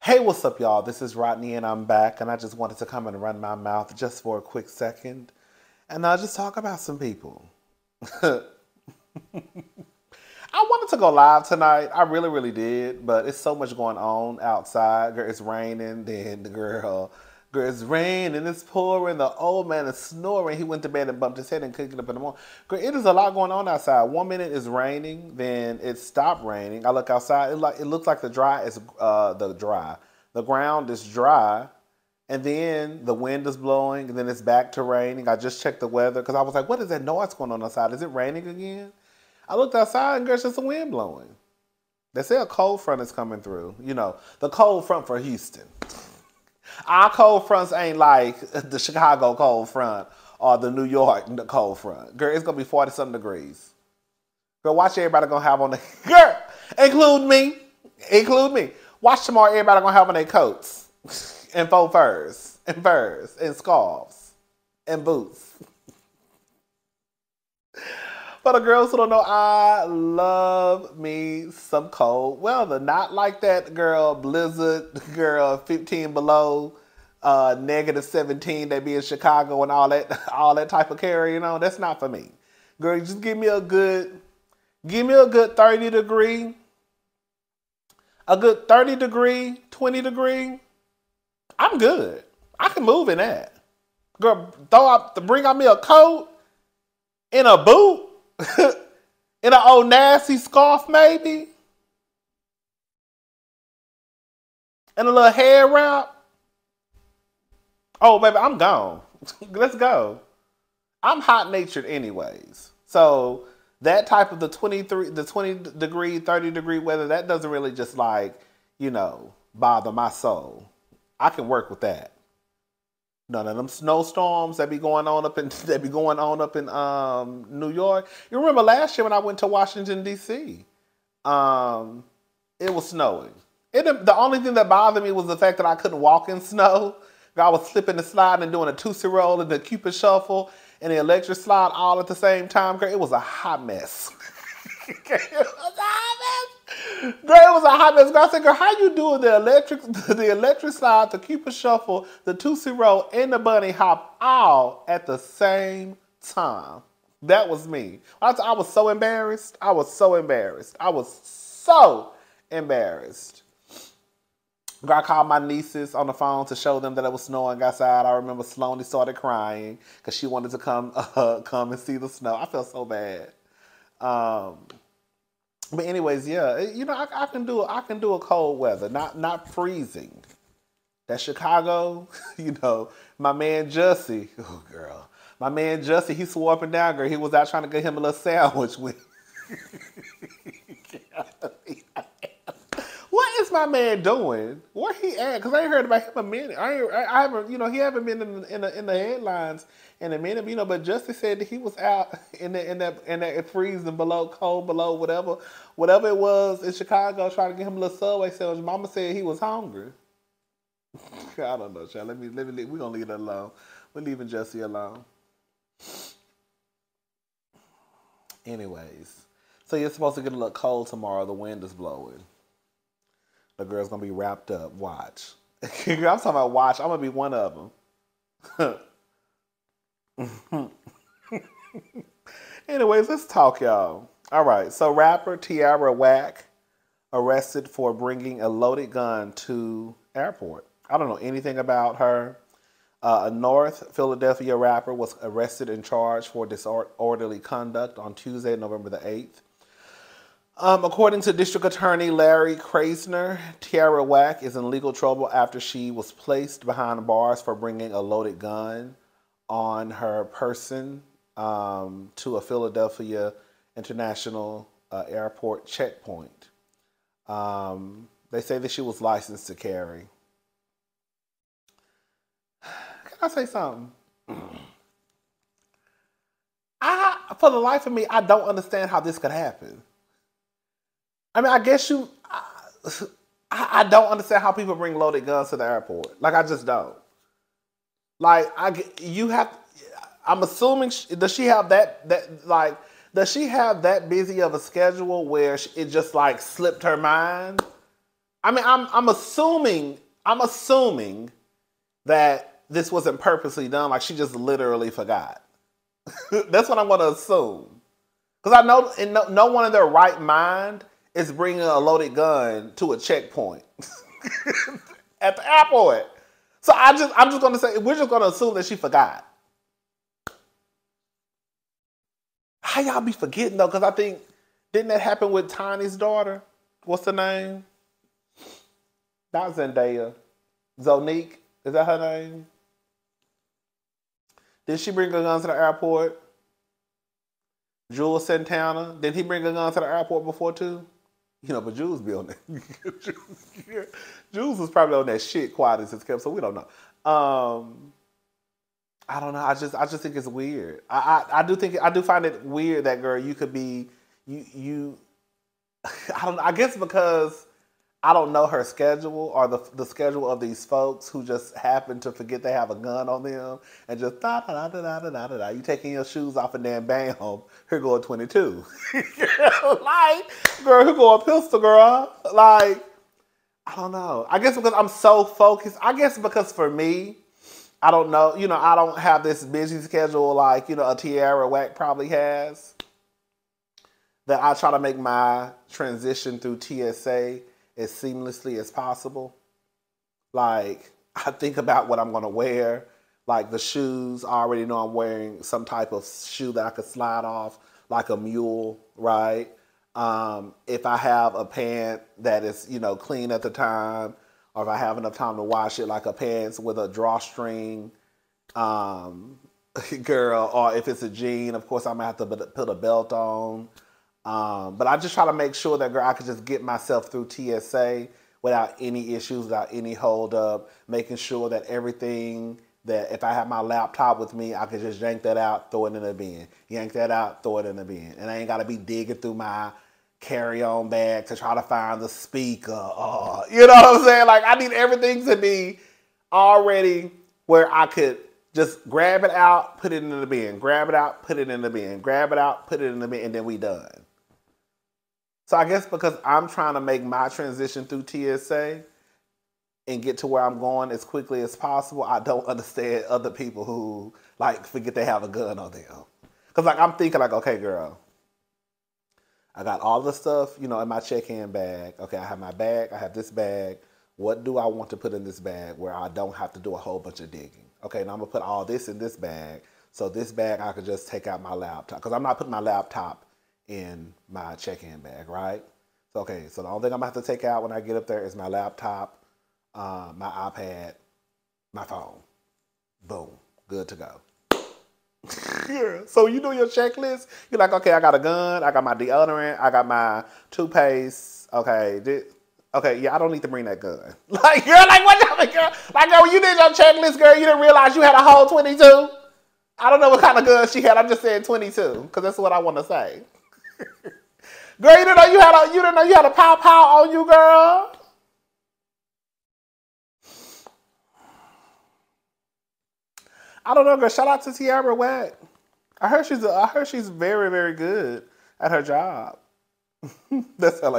Hey, what's up, y'all? This is Rodney, and I'm back, and I just wanted to come and run my mouth just for a quick second, and I'll just talk about some people. I wanted to go live tonight. I really, really did, but it's so much going on outside. Girl, it's raining. Then the girl, it's raining, it's pouring. The old man is snoring. He went to bed and bumped his head and couldn't get up in the morning. Girl, it is a lot going on outside. 1 minute it's raining, then it stopped raining. I look outside. It looks like the ground is dry, and then the wind is blowing, and then it's back to raining. I just checked the weather because I was like, what is that noise going on outside? Is it raining again? I looked outside, and girl, it's just the wind blowing. They say a cold front is coming through. You know, the cold front for Houston. Our cold fronts ain't like the Chicago cold front or the New York cold front. Girl, it's going to be 40-something degrees. Girl, watch everybody going to have on the... Girl, include me. Watch tomorrow everybody going to have on their coats and faux furs and scarves and boots. For the girls who don't know, I love me some cold weather. Not like that, girl, blizzard, girl, 15 below, negative 17 that be in Chicago and all that type of carrying on. That's not for me. Girl, just give me a good 30 degree, a good 30 degree, 20 degree. I'm good. I can move in that. Girl, bring out me a coat and a boot. In an old nasty scarf, maybe. And a little hair wrap. Oh, baby, I'm gone. Let's go. I'm hot-natured anyways. So that type of the 20 degree, 30 degree weather, that doesn't really just like, bother my soul. I can work with that. None of them snowstorms that be going on up in New York. You remember last year when I went to Washington D.C. It was snowing. The only thing that bothered me was the fact that I couldn't walk in snow. I was slipping and sliding and doing a Tootsie Roll and the Cupid Shuffle and the electric slide all at the same time. Girl, it was a hot mess. Girl, it was a hot mess. Girl, I said, girl, how you doing the electric slide, the Cupid Shuffle, the Tootsie Roll, and the bunny hop all at the same time? That was me. I was so embarrassed. I was so embarrassed. Girl, I called my nieces on the phone to show them that it was snowing outside. I remember Sloanie started crying because she wanted to come and see the snow. I felt so bad. But anyways, yeah, I can do a cold weather, not freezing. That Chicago, my man Jussie, oh girl, my man Jussie, he swore up and down, girl, he was out trying to get him a little sandwich with. What is my man doing? Where he at? Because I ain't heard about him a minute. I haven't, he haven't been in the headlines in a minute. But Justice said that he was out in that freezing below, cold below, whatever it was in Chicago, trying to get him a little Subway sandwich. Mama said he was hungry. I don't know, child. We're gonna leave that alone. We're leaving Jussie alone. Anyways, so you're supposed to get a little cold tomorrow. The wind is blowing. The girl's gonna be wrapped up. Watch. I'm talking about watch. I'm gonna be one of them. Anyways, let's talk, y'all. All right. So rapper Tierra Whack arrested for bringing a loaded gun to airport. I don't know anything about her. A North Philadelphia rapper was arrested and charged for disorderly conduct on Tuesday, November the 8th. According to District Attorney Larry Krasner, Tierra Whack is in legal trouble after she was placed behind bars for bringing a loaded gun on her person to a Philadelphia International Airport checkpoint. They say that she was licensed to carry. Can I say something? For the life of me, I don't understand how this could happen. I mean, I guess I don't understand how people bring loaded guns to the airport. Like, I just don't. Like, I'm assuming, does she have that busy of a schedule where it just, like, slipped her mind? I mean, I'm assuming that this wasn't purposely done. Like she just literally forgot. That's what I'm going to assume. Because I know no one in their right mind is bringing a loaded gun to a checkpoint at the airport. So I'm just going to say, we're just going to assume that she forgot. How y'all be forgetting though? Because I think, didn't that happen with Tiny's daughter? What's the name? Not Zendaya. Zonique. Is that her name? Did she bring a gun to the airport? Jules Santana. Did he bring a gun to the airport before too? You know, but Jules be on that. Jules was probably on that shit quiet as it's kept, so we don't know. I don't know. I just think it's weird. I do find it weird that, girl, you could be you I don't know. I guess because I don't know her schedule or the schedule of these folks who just happen to forget they have a gun on them and just da da da da da da da da. You taking your shoes off and then bam, here go a 22. Like, girl, here go a pistol, girl. Like, I don't know. I guess because I'm so focused. I guess because for me, I don't know. You know, I don't have this busy schedule like, you know, a Tierra Whack probably has. That I try to make my transition through TSA as seamlessly as possible. Like, I think about what I'm going to wear. Like the shoes, I already know I'm wearing some type of shoe that I could slide off, like a mule, right? If I have a pant that is, you know, clean at the time, or if I have enough time to wash it, like a pants with a drawstring, girl, or if it's a jean, of course I'm going to have to put a belt on. But I just try to make sure that, girl, I could just get myself through TSA without any issues, without any hold up, making sure that everything that if I have my laptop with me, I could just yank that out, throw it in the bin. Yank that out, throw it in the bin. And I ain't got to be digging through my carry-on bag to try to find the speaker. You know what I'm saying? Like, I need everything to be already where I could just grab it out, put it in the bin. Grab it out, put it in the bin. Grab it out, put it in the bin, and then we done. So I guess because I'm trying to make my transition through TSA and get to where I'm going as quickly as possible, I don't understand other people who, like, forget they have a gun on them. Because, like, I'm thinking, like, okay, girl, I got all the stuff, you know, in my check-in bag. Okay, I have my bag. I have this bag. What do I want to put in this bag where I don't have to do a whole bunch of digging? Okay, now I'm going to put all this in this bag. So this bag, I could just take out my laptop. Because I'm not putting my laptop in my check-in bag, right? So, okay, so the only thing I'm going to have to take out when I get up there is my laptop, my iPad, my phone. Boom. Good to go. Yeah. So you do your checklist. You're like, okay, I got a gun. I got my deodorant. I got my toothpaste. Okay. Okay, yeah, I don't need to bring that gun. Like, girl, like, what, girl? Like, girl, when you did your checklist, girl, you didn't realize you had a whole 22? I don't know what kind of gun she had. I'm just saying 22, because that's what I want to say. Girl, you didn't know you had a pow on you, girl. I don't know, girl. Shout out to Tierra Whack. I heard she's very, very good at her job. That sound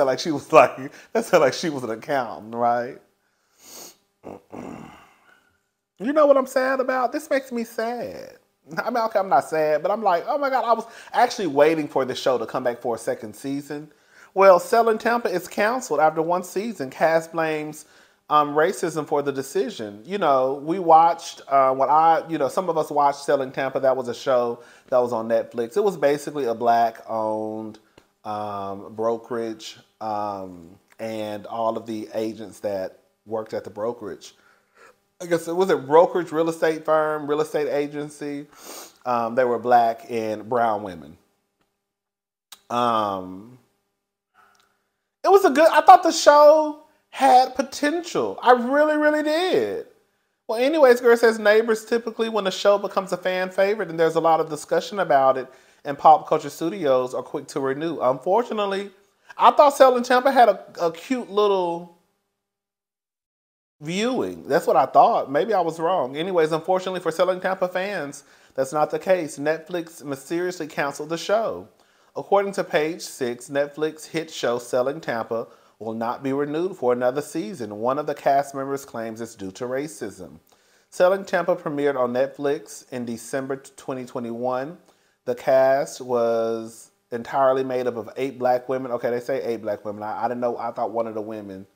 like she was an accountant, right? You know what I'm sad about? This makes me sad. I mean, okay, I'm not sad, but I'm like, oh my God, I was actually waiting for the show to come back for a second season. Well, Selling Tampa is canceled after one season. Cast blames racism for the decision. You know, we watched, some of us watched Selling Tampa. That was a show that was on Netflix. It was basically a Black-owned brokerage, and all of the agents that worked at the brokerage, I guess it was a brokerage, real estate firm, real estate agency. They were Black and brown women. I thought the show had potential. I really, really did. Well, anyways, girl, says neighbors typically, when a show becomes a fan favorite and there's a lot of discussion about it, and pop culture studios are quick to renew. Unfortunately, I thought Selling Tampa had a cute little viewing. That's what I thought. Maybe I was wrong. Anyways, unfortunately for Selling Tampa fans, that's not the case. Netflix mysteriously canceled the show. According to Page 6, Netflix hit show Selling Tampa will not be renewed for another season. One of the cast members claims it's due to racism. Selling Tampa premiered on Netflix in December 2021. The cast was entirely made up of 8 black women. Okay, they say 8 black women. I didn't know. I thought one of the women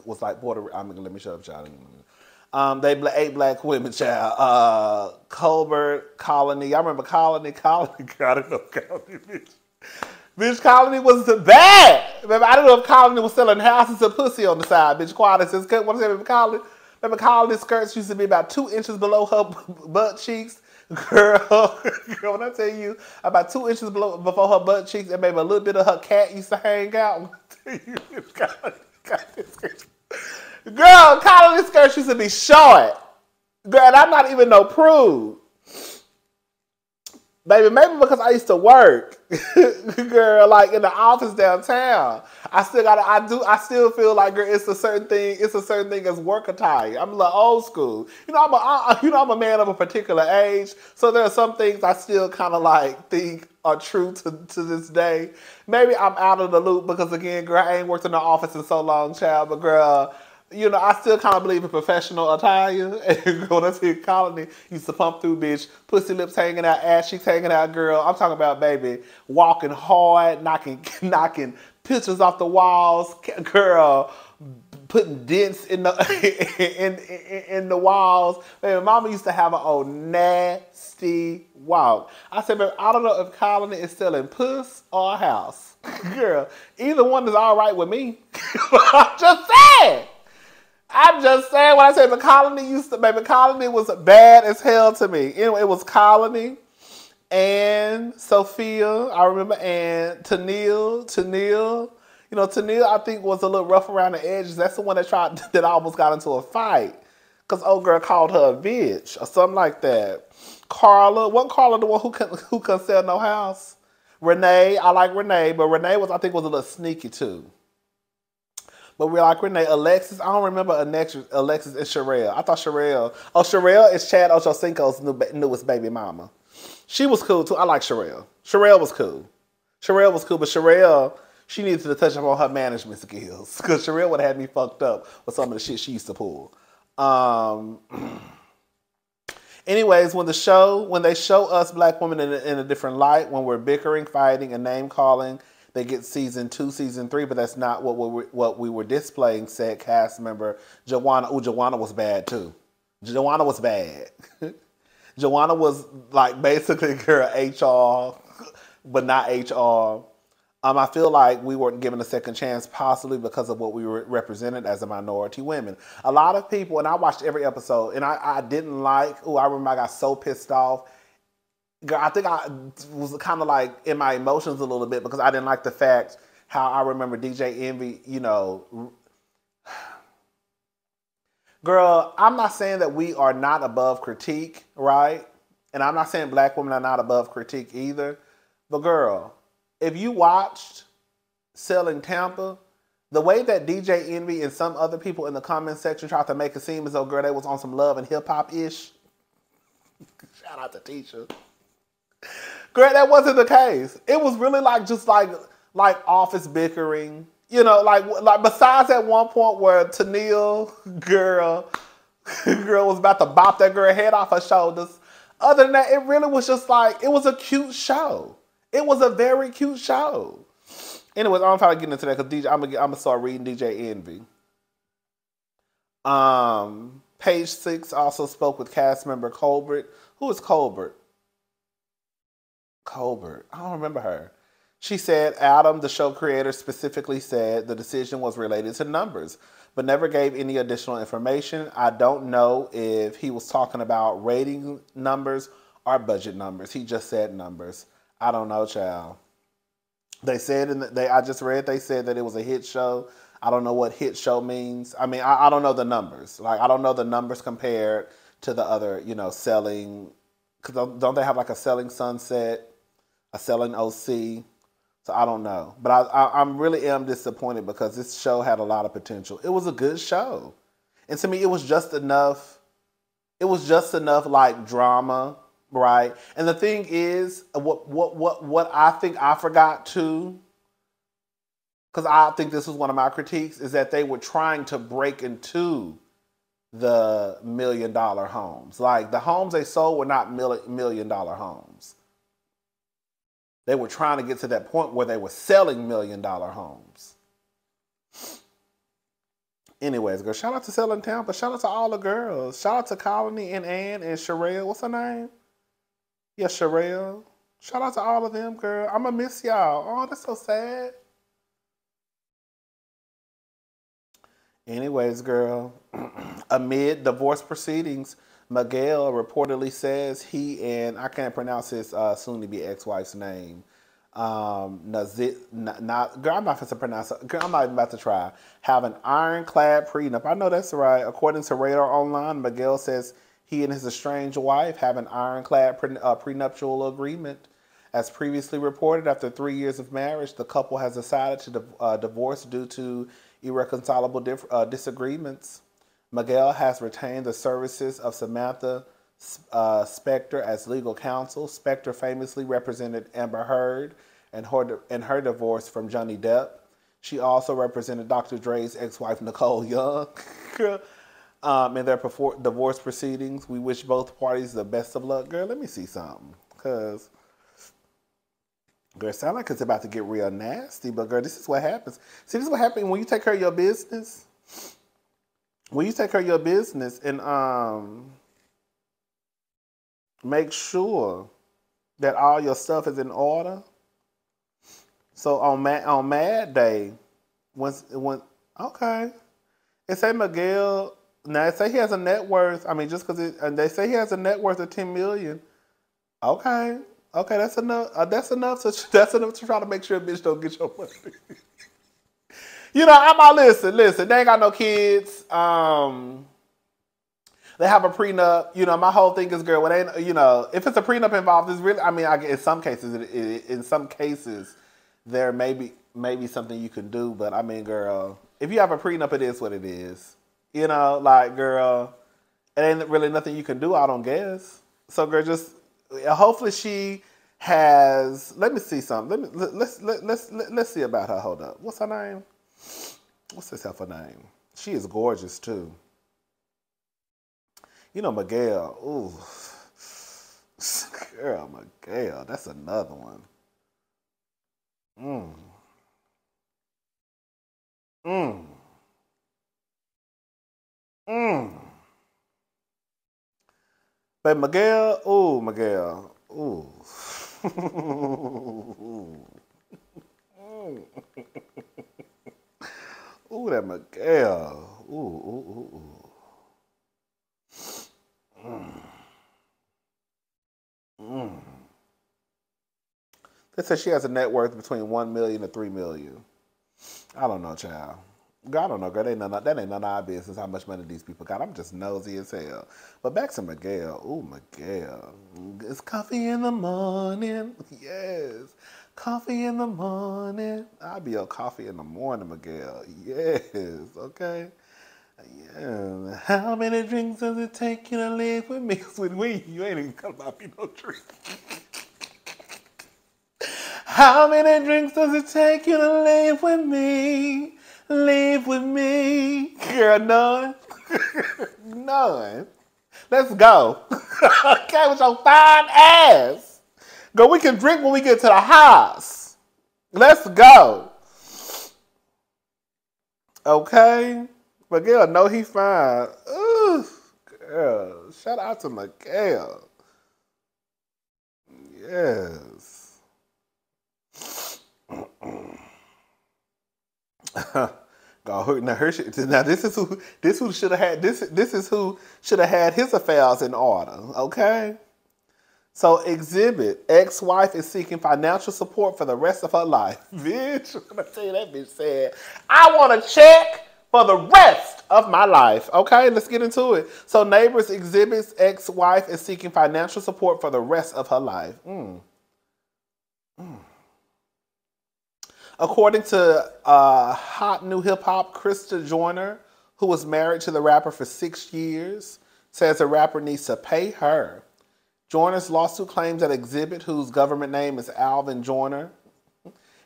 was like Puerto. I mean, let me shut up, child. They 8 black women, child. Colbert, Colony. I remember Colony. Colony. I don't know Colony, bitch. Bitch, Colony was bad. Remember, I don't know if Colony was selling houses and pussy on the side. Bitch, quiet. Says, what is it, Colony? Remember, Colony's skirts used to be about 2 inches below her butt cheeks. Girl, when I tell you, about 2 inches before her butt cheeks, and maybe a little bit of her cat used to hang out. Girl, Colony's skirts used to be short. Girl, and I'm not even no prude. Baby, maybe because I used to work, girl, like in the office downtown. I still feel like, girl, it's a certain thing as work attire. I'm a little old school. I'm a man of a particular age, so there are some things I still kind of like think are true to this day. Maybe I'm out of the loop because, again, girl, I ain't worked in the office in so long, child, but girl, I still kind of believe in professional attire. And when I see Colony, used to pump through, bitch, pussy lips hanging out, ass cheeks hanging out, girl. I'm talking about, baby, walking hard, knocking pictures off the walls, girl, putting dents in the in the walls. Baby, mama used to have an old nasty walk. I said, baby, I don't know if Colony is selling puss or a house. Girl, either one is all right with me. I'm just saying. When I say the Colony was bad as hell to me. Anyway, it was Colony and Sophia, I remember, and Tennille. Tennille, I think, was a little rough around the edges. That's the one that almost got into a fight. Because old girl called her a bitch or something like that. Carla, wasn't Carla the one who couldn't sell no house? Renee, I like Renee, but Renee was a little sneaky too. But we're like Renee. Alexis, I don't remember Alexis and Sherelle. I thought Sherelle is Chad Ochocinco's newest baby mama. She was cool too. I like Sherelle. Sherelle was cool, but Sherelle, she needed to touch up on her management skills. Because Sherelle would have had me fucked up with some of the shit she used to pull. Anyways, when they show us black women in a different light, when we're bickering, fighting, and name calling, they get season 2, season 3, but that's not what we were displaying, said cast member Joanna. Oh, Joanna was bad too. Joanna was bad. Joanna was like basically her HR, but not HR. I feel like we weren't given a second chance, possibly because of what we were represented as a minority women. A lot of people, and I watched every episode, and I didn't like, I remember I got so pissed off. Girl, I think I was kind of like in my emotions a little bit because I didn't like the fact how I remember DJ Envy, Girl, I'm not saying that we are not above critique, right? And I'm not saying black women are not above critique either. But girl, if you watched Selling Tampa, the way that DJ Envy and some other people in the comment section tried to make it seem as though, girl, they was on some love and hip-hop-ish. Shout out to Tisha. Girl, that wasn't the case. It was really like office bickering. Like besides that one point where Tennille, girl was about to bop that girl head off her shoulders. Other than that, it really was just like, it was a cute show. It was a very cute show. Anyways, I'm trying to get into that because I'm gonna start reading DJ Envy. Page 6 also spoke with cast member Colbert. Who is Colbert? Colbert. I don't remember her. She said Adam, the show creator, specifically said the decision was related to numbers, but never gave any additional information. I don't know if he was talking about rating numbers or budget numbers. He just said numbers. I don't know, child. They said they said that it was a hit show. I don't know what hit show means. I mean, I don't know the numbers. Like, I don't know the numbers compared to the other, selling. Because don't they have like a Selling Sunset, a Selling OC? So I don't know. But I really am disappointed because this show had a lot of potential. It was a good show. And to me, it was just enough like drama, right? And the thing is, what I think I forgot too, because I think this was one of my critiques, is that they were trying to break into the $1 million homes. Like, the homes they sold were not $1 million homes. They were trying to get to that point where they were selling $1 million homes. Anyways, girl, shout out to Selling Tampa. Shout out to all the girls. Shout out to Colony and Ann and Sherelle. What's her name? Yeah, Sherelle. Shout out to all of them, girl. I'm going to miss y'all. Oh, that's so sad. Anyways, girl, amid divorce proceedings, Miguel reportedly says he and, I can't pronounce his soon-to-be ex-wife's name, girl, I'm not going to pronounce it. Girl, I'm not even about to try. Have an ironclad prenup. I know that's right. According to Radar Online, Miguel says he and his estranged wife have an ironclad prenuptial agreement. As previously reported, after 3 years of marriage, the couple has decided to divorce due to irreconcilable disagreements. Miguel has retained the services of Samantha Spector as legal counsel. Spector famously represented Amber Heard in her divorce from Johnny Depp. She also represented Dr. Dre's ex-wife Nicole Young in their divorce proceedings. We wish both parties the best of luck. Girl, let me see something, because girl, it sounds like it's about to get real nasty, but girl, this is what happens. See, this is what happens when you take care of your business. When you take care of your business and make sure that all your stuff is in order. So on Mad Day, okay, it say Miguel. Now it say he has a net worth. I mean, just because they say he has a net worth of $10 million. Okay. Okay, that's enough. That's enough to try to make sure a bitch don't get your money. You know, I'm all listen. They ain't got no kids. They have a prenup. You know, my whole thing is, girl, it ain't. You know, if it's a prenup involved, it's really. I mean, in some cases, there may be something you can do. But I mean, girl, if you have a prenup, it is what it is. You know, like, girl, it ain't really nothing you can do. I don't guess. So, girl, just. Hopefully she has. Let me see something. Let's see about her. Hold up. What's her name? What's this her name? She is gorgeous too. You know, Miguel. Ooh, girl, Miguel. That's another one. But Miguel, ooh. Ooh, that Miguel. Ooh. They said she has a net worth between $1 million and $3 million. I don't know, child. Girl, I don't know, girl. That ain't none of our business how much money these people got. I'm just nosy as hell. But back to Miguel. Ooh, Miguel. It's coffee in the morning. Yes. Coffee in the morning. I'll be on coffee in the morning, Miguel. Yes. Okay. Yeah. How many drinks does it take you to live with me? Because with me, you ain't even gonna buy me no drink. How many drinks does it take you to live with me? Live with me. Girl, none. None. Let's go. Okay, with your fine ass. Go, we can drink when we get to the house. Let's go. Okay? Miguel, know he fine. Ooh, girl. Shout out to Miguel. Yes. Now this is who should have had this is who should have had his affairs in order. Okay, so Xzibit, ex-wife is seeking financial support for the rest of her life. Bitch, when I tell you that bitch said, I want a check for the rest of my life. Okay, let's get into it. So Neighbors, Xzibit's ex-wife is seeking financial support for the rest of her life. According to hot new hip-hop Krista Joyner, who was married to the rapper for 6 years, says the rapper needs to pay her. Joyner's lawsuit claims that Xzibit, whose government name is Alvin Joyner,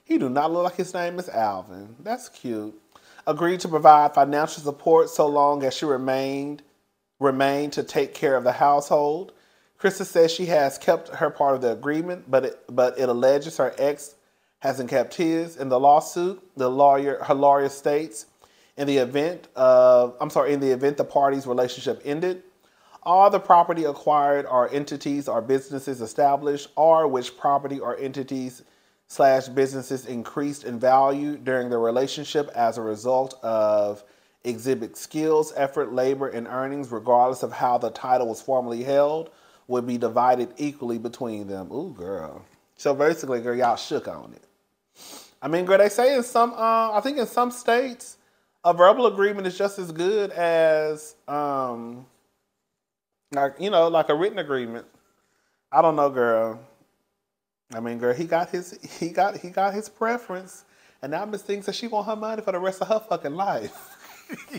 He do not look like his name is Alvin. That's cute. Agreed to provide financial support so long as she remained to take care of the household. Krista says she has kept her part of the agreement, but it alleges her ex hasn't kept his. In the lawsuit, her lawyer states, in the event the parties' relationship ended, all the property acquired are entities or businesses established, or which property or entities / businesses increased in value during the relationship as a result of exhibit skills, effort, labor, and earnings, regardless of how the title was formerly held, would be divided equally between them. Ooh, girl. So basically, girl, y'all shook on it. I mean, girl, they say in some, I think in some states, a verbal agreement is just as good as, like a written agreement. I don't know, girl. I mean, girl, he got his preference, and now Miss thinks that she want her money for the rest of her fucking life.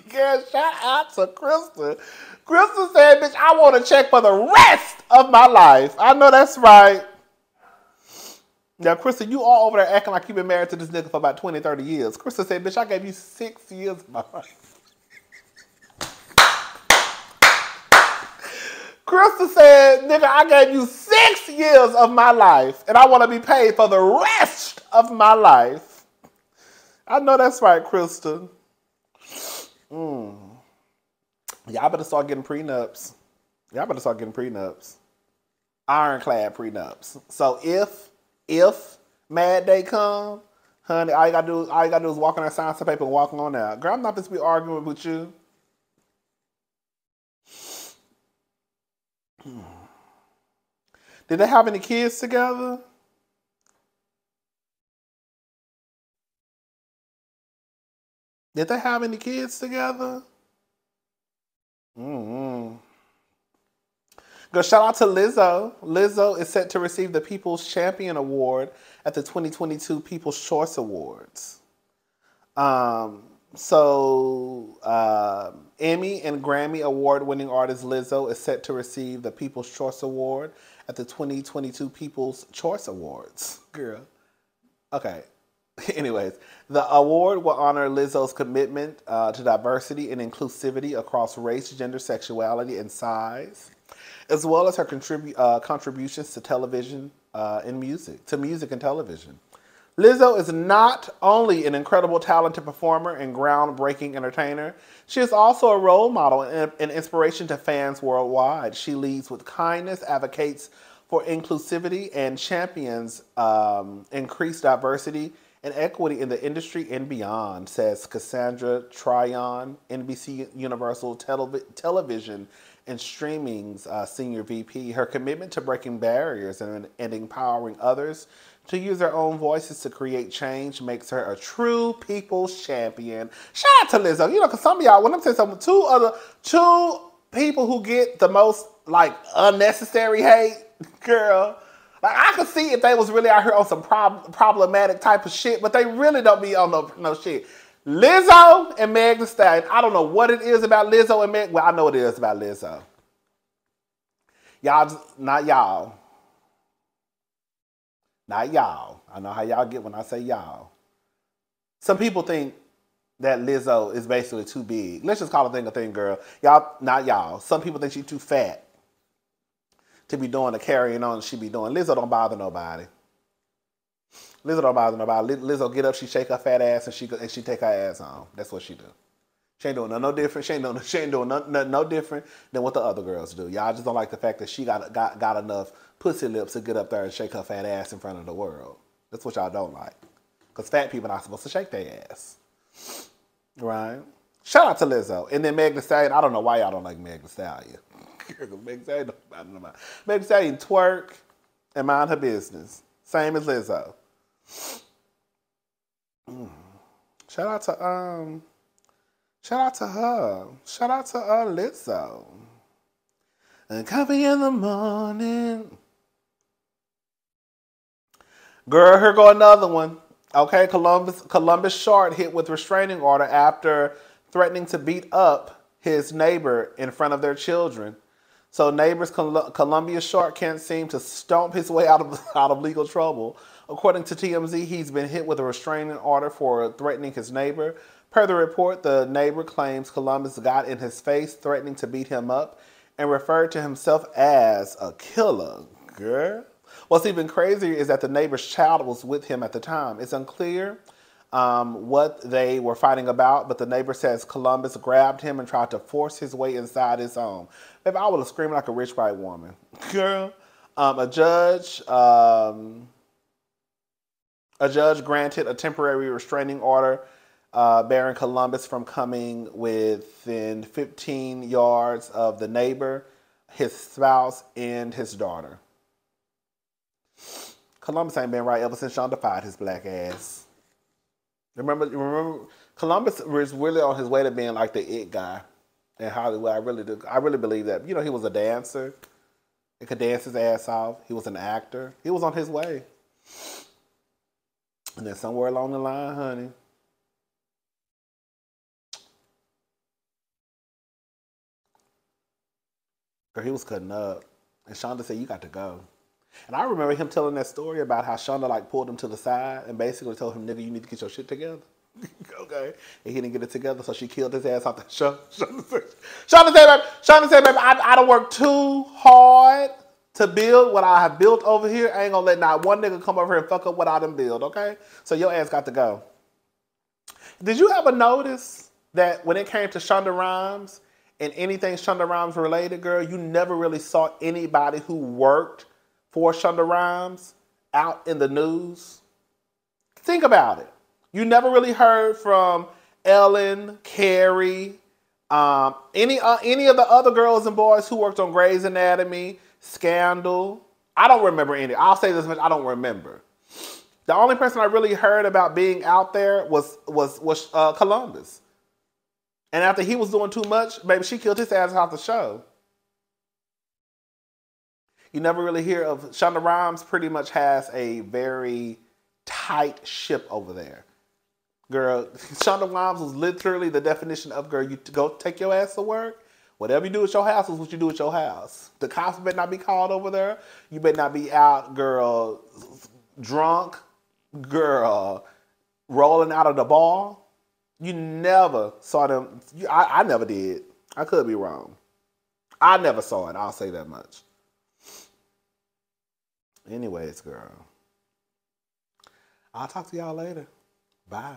Girl, shout out to Krista. Krista said, bitch, I want a check for the rest of my life. I know that's right. Now, Krista, you all over there acting like you've been married to this nigga for about 20, 30 years. Krista said, bitch, I gave you 6 years of my life. Krista said, nigga, I gave you 6 years of my life, and I want to be paid for the rest of my life. I know that's right, Krista. Y'all better start getting prenups. Ironclad prenups. So if Mad Day come, honey, all you gotta do is walk on that sign some paper and walk on out. Girl, I'm not supposed to be arguing with you. Did they have any kids together? Did they have any kids together? Girl, shout out to Lizzo. Lizzo is set to receive the People's Champion Award at the 2022 People's Choice Awards. Emmy and Grammy award-winning artist Lizzo is set to receive the People's Choice Award at the 2022 People's Choice Awards. Girl. Okay. Anyways, the award will honor Lizzo's commitment to diversity and inclusivity across race, gender, sexuality, and size, as well as her contributions to television and music and television. Lizzo is not only an incredible talented performer and groundbreaking entertainer, she is also a role model and an inspiration to fans worldwide. She leads with kindness, advocates for inclusivity, and champions increased diversity and equity in the industry and beyond, says Cassandra Tryon, NBC Universal Television and Streaming's Senior VP. Her commitment to breaking barriers and empowering others to use their own voices to create change makes her a true people's champion. Shout out to Lizzo. Because some of y'all, when I'm saying something, two people who get the most, unnecessary hate, girl. I could see if they was really out here on some problematic type of shit, but they really don't be on no shit. Lizzo and Meg Thee Stallion. I don't know what it is about Lizzo and Meg. Well, I know what it is about Lizzo. Not y'all. Not y'all. I know how y'all get when I say y'all. Some people think that Lizzo is basically too big. Let's just call a thing, girl. Y'all, not y'all. Some people think she's too fat to be doing the carrying on she be doing. Lizzo don't bother nobody. Lizzo get up, she shake her fat ass, and she take her ass on. That's what she do. She ain't doing no different. She ain't doing no different than what the other girls do. Y'all just don't like the fact that she got enough pussy lips to get up there and shake her fat ass in front of the world. That's what y'all don't like. Because fat people not supposed to shake their ass. Right? Shout out to Lizzo. And then Meg Thee Stallion. I don't know why y'all don't like Meg Thee Stallion. Meg Thee Stallion, I don't know about. Meg Thee Stallion twerk and mind her business. Same as Lizzo. Shout out to her. Shout out to Lizzo. And coffee in the morning. Girl, here go another one. Okay, Columbus Short hit with restraining order after threatening to beat up his neighbor in front of their children. So neighbors Columbia Short can't seem to stomp his way out of legal trouble. According to TMZ, he's been hit with a restraining order for threatening his neighbor. Per the report, the neighbor claims Columbus got in his face, threatening to beat him up, and referred to himself as a killer. Girl. What's even crazier is that the neighbor's child was with him at the time. It's unclear what they were fighting about, but the neighbor says Columbus grabbed him and tried to force his way inside his home. Baby, I would have screamed like a rich white woman. Girl. A judge granted a temporary restraining order barring Columbus from coming within 15 yards of the neighbor, his spouse, and his daughter. Columbus ain't been right ever since Shonda fired his black ass. Remember, Columbus was really on his way to being like the it guy in Hollywood. I really believe that. You know, he was a dancer. He could dance his ass off. He was an actor. He was on his way. And then somewhere along the line, honey, girl, he was cutting up. And Shonda said, you got to go. And I remember him telling that story about how Shonda like pulled him to the side and basically told him, nigga, you need to get your shit together. Okay. And he didn't get it together, so she killed his ass off the show. Shonda said, baby, I done worked too hard to build what I have built over here. I ain't gonna let not one nigga come over here and fuck up what I done build, okay? So your ass got to go. Did you ever notice that when it came to Shonda Rhimes and anything Shonda Rhimes related, girl, you never really saw anybody who worked for Shonda Rhimes out in the news? Think about it. You never really heard from Ellen, Carrie, any of the other girls and boys who worked on Grey's Anatomy, Scandal. I don't remember any. I'll say this much, I don't remember. The only person I really heard about being out there was Columbus. And after he was doing too much, baby, she killed his ass off the show. You never really hear of Shonda Rhimes. Pretty much has a very tight ship over there. Girl, Shonda Rhimes was literally the definition of, girl, you go take your ass to work. Whatever you do at your house is what you do at your house. The cops better not be called over there. You better not be out, girl, drunk, girl, rolling out of the bar. You never saw them. I never did. I could be wrong. I never saw it. I'll say that much. Anyways, girl, I'll talk to y'all later. Bye.